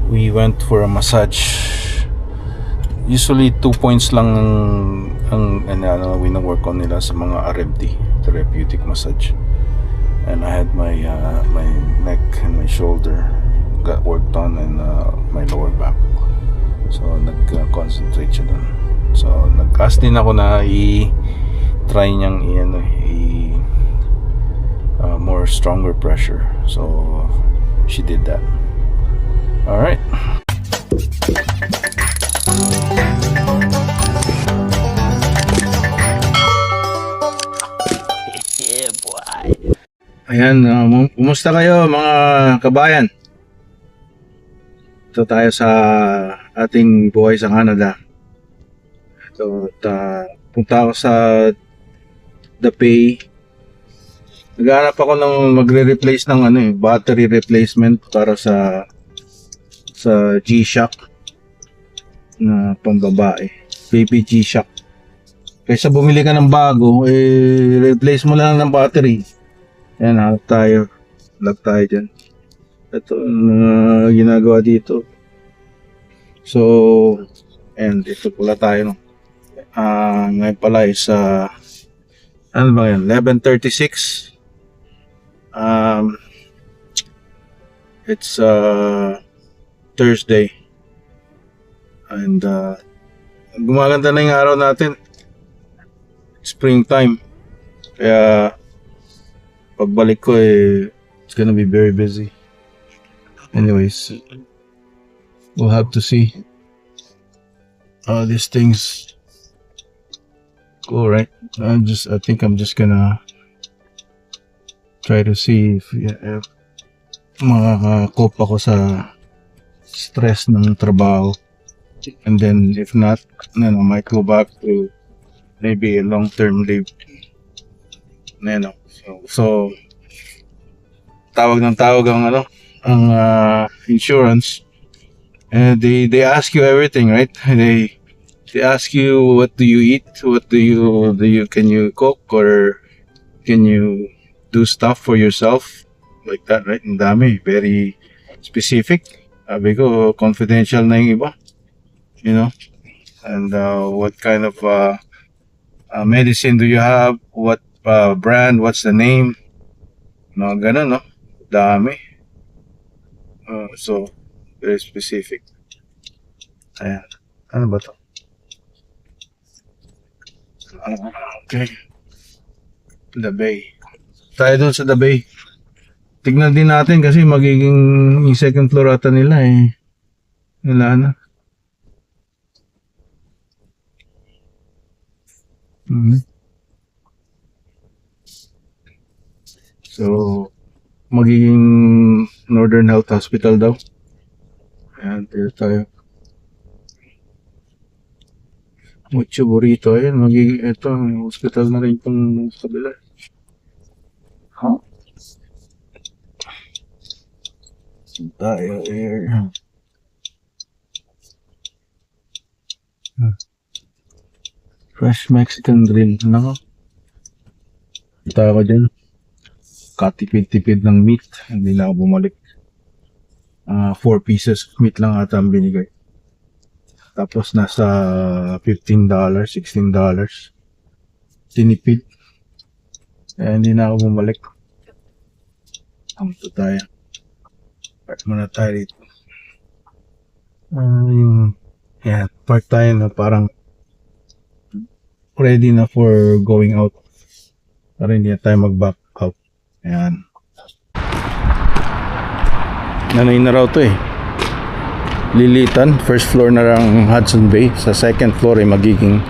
We went for a massage. Usually 2 points lang ang wina-work on nila sa mga RMT, therapeutic massage. And I had my neck and my shoulder got worked on, and my lower back. So nag-concentrate siya doon. So nag-ask din ako na i-try niyang more stronger pressure. So she did that. All right. Yeah, boy. Ayan, kumusta kayo mga kabayan? Ito tayo sa ating buhay sa Canada. So, punta ako sa The Bay. Naghahanap ako ng magre-replace ng battery replacement para sa G-Shock na pambabae. Baby G-Shock. Kaysa bumili ka ng bago, replace mo lang ng battery. Ayan, hanap tayo. Lag tayo dyan. Ito ginagawa dito. So, and dito pala tayo. Ngayon pala is ano ba yan? 11:36. It's Thursday. And gumaganda na yung araw natin. Springtime. Kaya pagbalik ko it's gonna be very busy. Anyways, we'll have to see how these things go, right? I think I'm just gonna try to see if makaka-cope ako sa stress ng trabaho. And then if not, then I might go back to maybe a long-term leave. So tawag ang insurance, and they ask you everything, right? They ask you, what do you eat, what do you can you cook, or can you do stuff for yourself, like that, right? Ang dami, very specific. Sabi ko, confidential na yung iba, and what kind of medicine do you have, what brand, what's the name, ganun, no? Dami. So very specific. Ayan, ano ba to? Okay, The Bay. Tayo dun sa The Bay. Tignan din natin kasi magiging yung second floor ata nila wala na. So magiging Northern Health Hospital daw. Ayan, dito tayo. Mucho Burrito. Ayan, magiging ito, hospital na rin itong kabila. Tayo air. Fresh Mexican Grill. Nako. Kita ako dyan. Katipid-tipid ng meat. Hindi na ako bumalik. 4 pieces meat lang ata ang binigay. Tapos nasa $15, $16. Tinipid. Kaya hindi na ako bumalik. Ito tayo. Park muna tayo dito. Park tayo na parang ready na for going out. Para hindi na tayo mag-back out. Ayan. Nanay na raw to Lilitan. First floor na lang Hudson Bay. Sa second floor ay magiging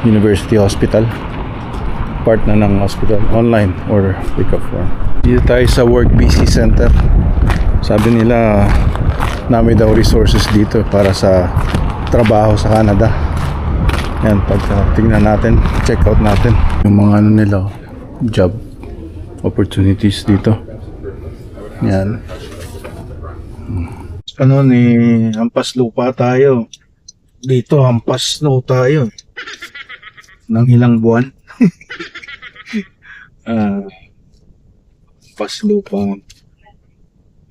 University Hospital. Part na ng hospital. Online or pick up form. Dito tayo sa Work BC Center. Sabi nila namin daw resources dito para sa trabaho sa Canada. Yan, tingnan natin, check out natin yung mga nila, job opportunities dito. Yan. Hampas lupa tayo. Dito, hampas snow tayo. Ng ilang buwan. Hampas lupa.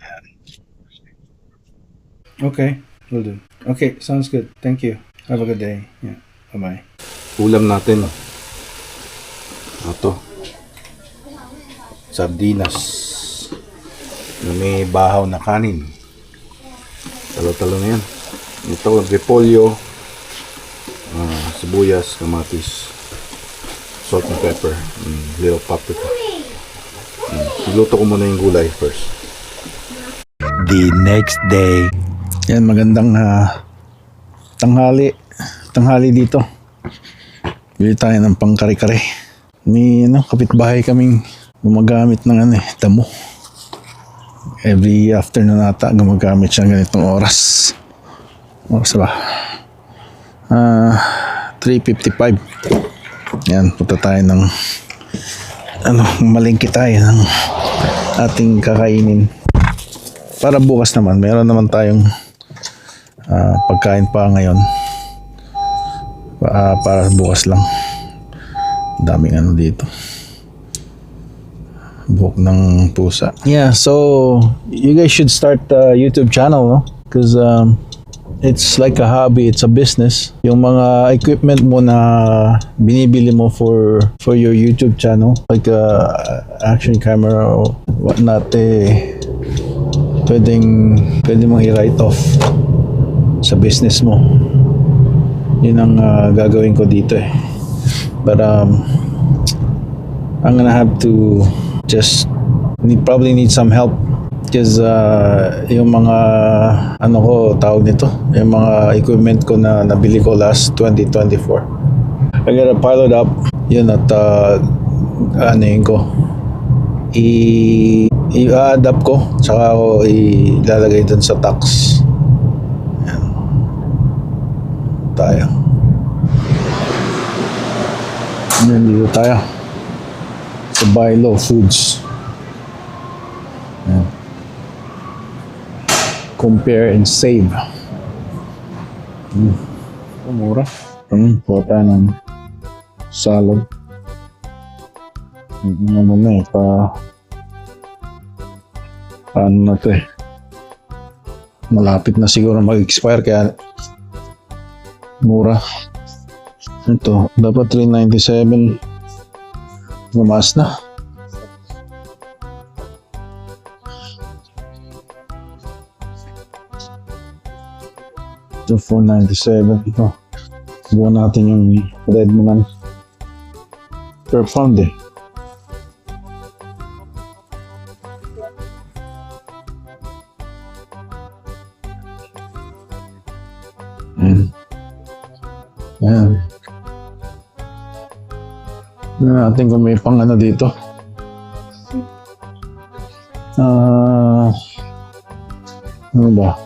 Yan. Okay, will do. Okay, sounds good. Thank you. Have a good day. Yeah. Bye-bye. Ulam natin. Ito. Sardinas. Na may bahaw na kanin. Talo-talo na yan. Ito, repolyo. Sibuyas, kamatis. Salt and pepper. Little paprika. Niluto ko muna yung gulay first. The next day. Yan, magandang tanghali dito. Bili tayo ng pangkare-kare. May kapitbahay kaming gumagamit ng damo. Every afternoon ata gumagamit siya ganitong oras. Oras ba? 3:55. Yan, punta tayo ng malingki tayo ng ating kakainin. Para bukas naman, meron naman tayong pagkain pa ngayon. Para bukas lang. Daming dito. Buhok ng pusa. Yeah, so you guys should start a YouTube channel, no? Because it's like a hobby, it's a business. Yung mga equipment mo na binibili mo for your YouTube channel, like action camera or whatnot, pwede mong i-write off sa business mo. Yun ang gagawin ko dito But I'm gonna have to just probably need some help because yung mga tawag nito, yung mga equipment ko na nabili ko last 2024. I gotta pile it up yun at i-adapt ko saka ako ilalagay dun sa tax. Yan. Tayo. Yan, dito tayo sa Buy Low Foods. Yan. Compare and save. Mura. Pota ng salad. Paano na ito malapit na siguro mag-expire kaya mura. Ito, dapat 397. Gumas na. Ito, 497. Ito. Buwan natin yung red naman. Per pound Ayan. Tignan natin kung may pang dito. Ano ba?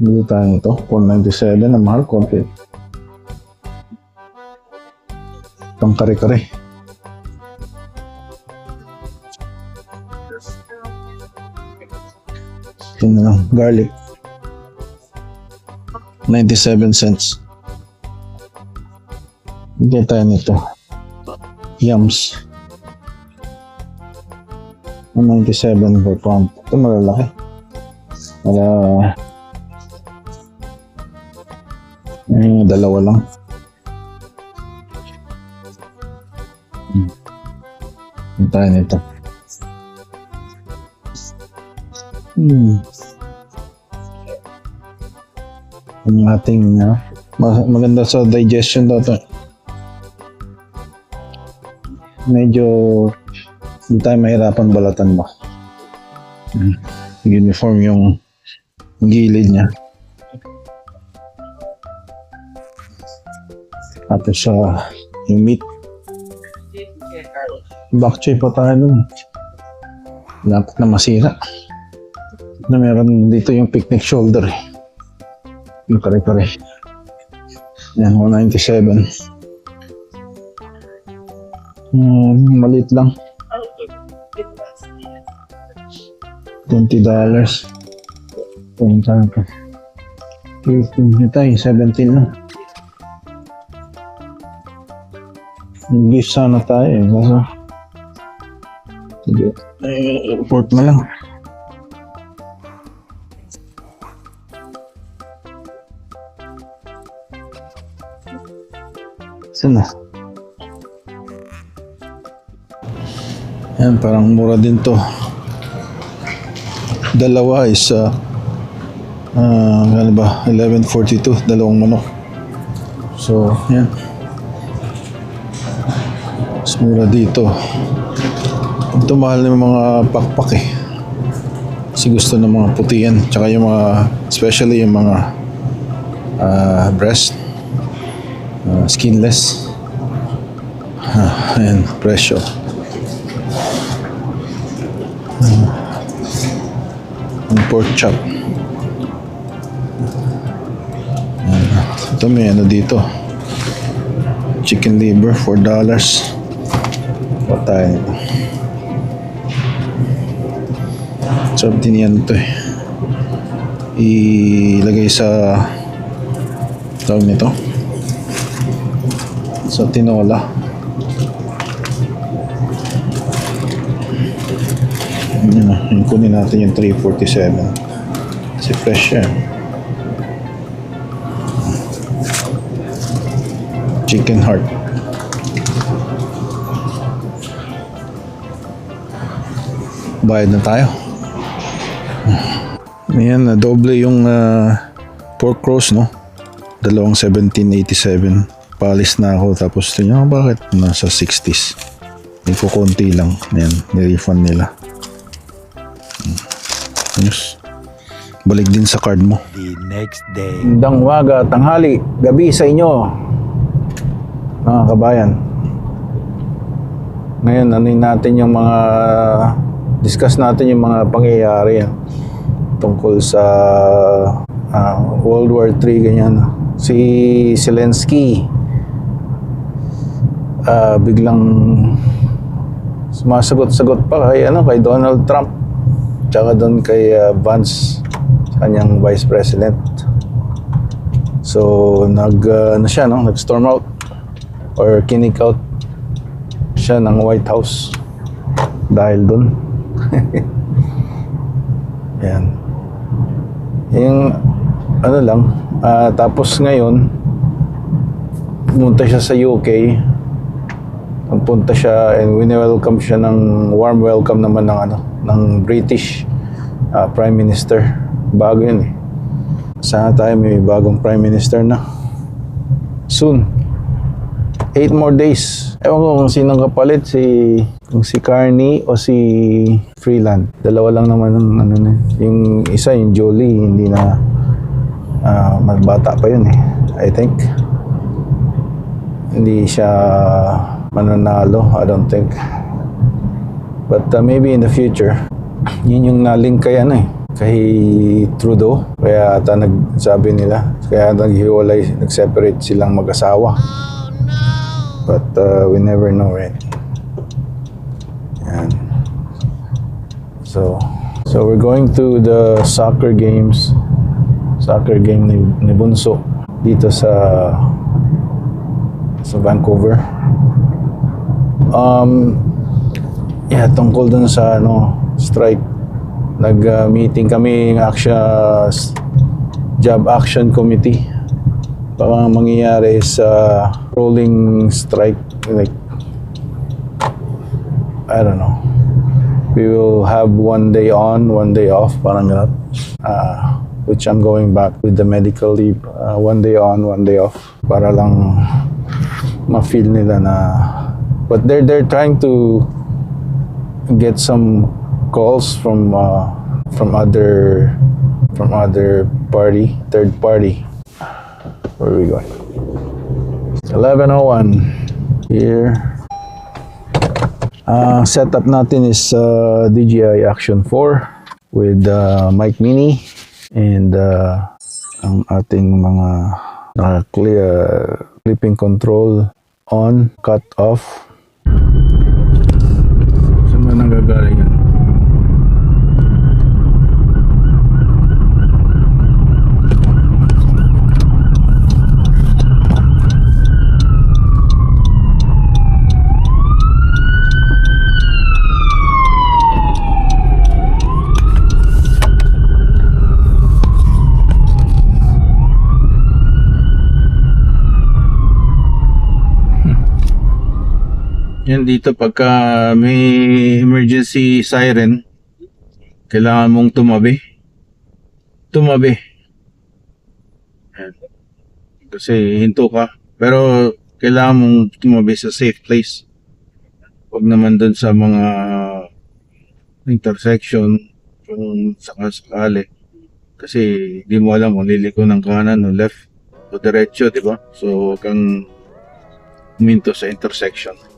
Bili tayo nito. 497 na mahal. Konti. Pang kare-kare. Tingnan lang. Garlic. 97 cents. Bigyan tayo nito. Yums. 97 per pound. Ito malalaki. Dalawa lang. Bigyan tayo nito. Ang ating maganda sa digestion daw ito. Medyo hindi tayo mahirapan balatan ba. Uniform yung gilid niya. At sa yung meat. Bak choy pa tayo dun. Dapat na masira. Na meron dito yung picnic shoulder yung kare-kare. Yan, 197. Maliit lang. $20. Punta ka. 15 tayo, 17 lang. English sana tayo kaso sige, import na lang. Saan na? Yan, parang mura din to. Dalawa is ano ba, 11.42, dalawang manok. So, yan. Mas mura dito. Ito mahal ng mga pakpak eh. Kasi gusto ng mga puti yan. Tsaka yung mga, especially yung mga breast. Skinless. Ayan, presyo. Ang pork chop. Ayan. Ito may ano dito. Chicken liver, $4. Patay. Sarap din yan ito eh. Ilagay sa tawag nito sa tinola. Yun na, yung kunin natin yung 347 kasi fresh yan. Chicken heart. Bayad na tayo. Ayan, doble yung pork roast, no? Dalawang 1787. Palis na ako, tapos tingnan ko bakit nasa 60s. May kukunti lang. Ayan, nirefund nila. Ayos. Balik din sa card mo. The next day. Magandang umaga, tanghali, gabi sa inyo, mga kabayan. Ngayon, natin yung mga discuss natin yung mga pangyayari tungkol sa World War III, ganyan. Si Zelensky biglang sumasagot-sagot pa kay Donald Trump tsaka doon kay Vance, kanyang vice president. So nag-storm out or kick out siya ng White House dahil doon. Yan. Yung tapos ngayon pumunta siya sa UK. Punta siya and welcome siya ng warm welcome naman ng British Prime Minister. Bago yun eh. Sana tayo may bagong Prime Minister na soon. 8 more days. Ewan ko kung sinong kapalit, kung si Carney o si Freeland. Dalawa lang naman ng yung isa, yung Jolie, hindi na magbata pa yun eh. I think hindi siya mananalo, I don't think. But maybe in the future. Yun yung nalink kay kay Trudeau. Kaya nagsabi nila, kaya naghiwalay, nag-separate silang mag-asawa. But we never know, right? Yan. So we're going to the soccer game ni Bunso dito sa Vancouver. Tungkol dun sa strike. Nag-meeting kami ng Job Action Committee. Baka mangyayari sa rolling strike, like I don't know. We will have one day on, one day off, parang ganun. Which I'm going back with the medical leave. One day on, one day off. Para lang ma-feel nila na. But they're trying to get some calls from other party, third party. Where are we going? 11:01 here. Setup natin is DJI Action 4 with Mike Mini and ang ating mga clipping control on, cut off. Saan ba nanggagaling yan? Yan dito pagka may emergency siren, kailangan mong tumabi. Tumabi. Yan. Kasi hinto ka. Pero kailangan mong tumabi sa safe place. Huwag naman dun sa mga intersection kung sakasakali. Kasi di mo alam kung liliko ng kanan o left o diretso, di ba? So, huwag kang huminto sa intersection.